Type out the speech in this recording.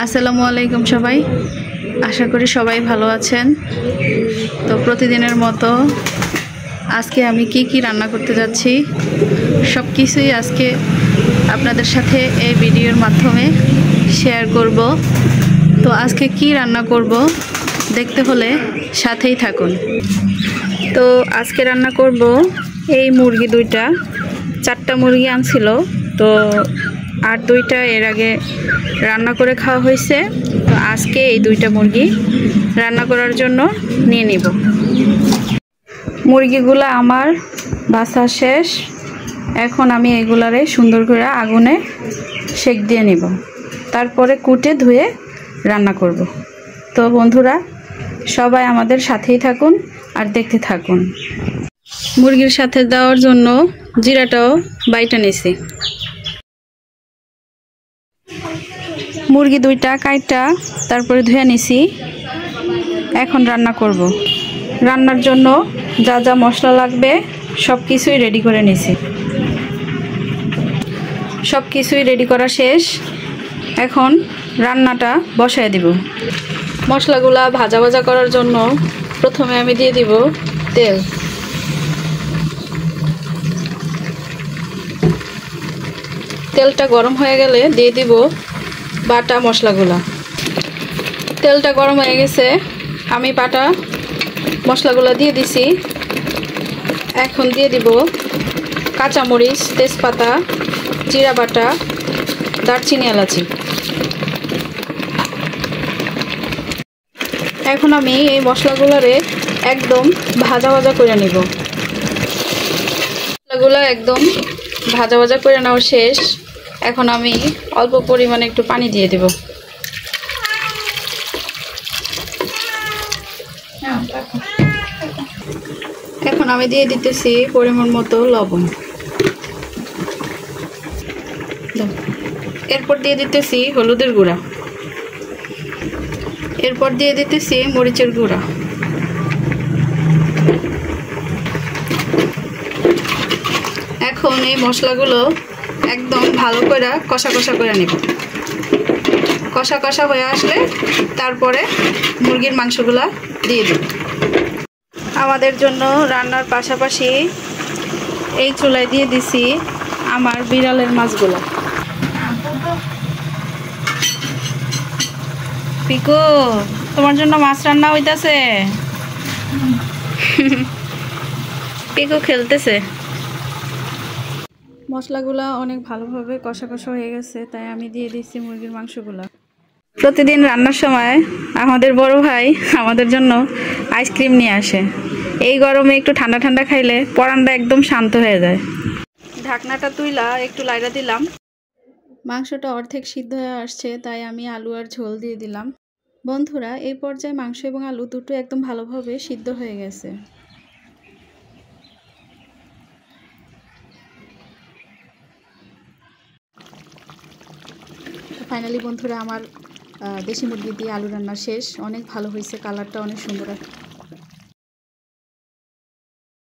আসসালামু আলাইকুম সবাই, আশা করি সবাই ভালো আছেন। তো প্রতিদিনের মতো আজকে আমি কি রান্না করতে যাচ্ছি সব কিছুই আজকে আপনাদের সাথে এই ভিডিওর মাধ্যমে শেয়ার করব। তো আজকে কি রান্না করব দেখতে হলে সাথেই থাকুন। তো আজকে রান্না করব এই মুরগি দুইটা, 4টা মুরগি আনছিল, তো আর 2টা এর আগে রান্না করে খাওয়া হয়েছে। তো আজকে এই 2টা মুরগি রান্না করার জন্য নিয়ে নিব। মুরগিগুলো আমার বাছা শেষ, এখন আমি এগুলারে সুন্দর করে আগুনে সেক দিয়ে নিব, তারপরে কুটে ধুয়ে রান্না করব। তো বন্ধুরা সবাই আমাদের সাথেই থাকুন আর দেখতে থাকুন। মুরগির সাথে দেওয়ার জন্য জিরাটাও বাইটা নিছি। মুরগি 2টা কাইটা তারপরে ধুয়ে নিছি। এখন রান্না করব। রান্নার জন্য যা যা মশলা লাগবে সব কিছুই রেডি করে নিছি। সব কিছুই রেডি করা শেষ, এখন রান্নাটা বসায় দিব। মশলাগুলা ভাজা ভাজা করার জন্য প্রথমে আমি দিয়ে দিব তেল। তেলটা গরম হয়ে গেলে দিয়ে দিব বাটা মশলাগুলা। তেলটা গরম হয়ে গেছে, আমি বাটা মশলাগুলা দিয়ে দিছি। এখন দিয়ে দিব কাঁচামরিচ, তেজপাতা, জিরা বাটা, দারচিনি, এলাচি। এখন আমি এই মশলাগুলারে একদম ভাজা ভাজা করে নিব। মশলাগুলা একদম ভাজা ভাজা করে নেওয়া শেষ, এখন আমি অল্প পরিমাণে একটু পানি দিয়ে দেব। এখন আমি দিয়ে দিতেছি পরিমাণ মতো লবণ। এরপর দিয়ে দিতেছি হলুদের গুঁড়া, এরপর দিয়ে দিতেছি মরিচের গুঁড়া। এখন এই মশলাগুলো একদম ভালো করে কষা কষা করে নিব। কষা কষা হয়ে আসলে তারপরে মুরগির মাংসগুলা দিয়ে দেব। আমাদের জন্য রান্নার পাশাপাশি এই চুলায় দিয়ে দিছি আমার বিড়ালের মাছগুলা। পিকু, তোমার জন্য মাছ রান্না হইতাছে। পিকু খেলতেছে। মশলাগুলা অনেক ভালোভাবে কষা কষা হয়ে গেছে, তাই আমি দিয়ে দিচ্ছি মুরগির মাংসগুলা। প্রতিদিন রান্নার সময় আমাদের বড় ভাই আমাদের জন্য আইসক্রিম নিয়ে আসে। এই গরমে একটু ঠান্ডা ঠান্ডা খাইলে পরানটা একদম শান্ত হয়ে যায়। ঢাকনাটা তুইলা একটু লাইড়া দিলাম। মাংসটা অর্ধেক সিদ্ধ হয়ে আসছে, তাই আমি আলু আর ঝোল দিয়ে দিলাম। বন্ধুরা, এই পর্যায়ে মাংস এবং আলু দুটো একদম ভালোভাবে সিদ্ধ হয়ে গেছে। ফাইনালি বন্ধুরা আমার দেশি মুরগি দিয়ে আলু রান্না শেষ। অনেক ভালো হয়েছে, কালারটা অনেক সুন্দর।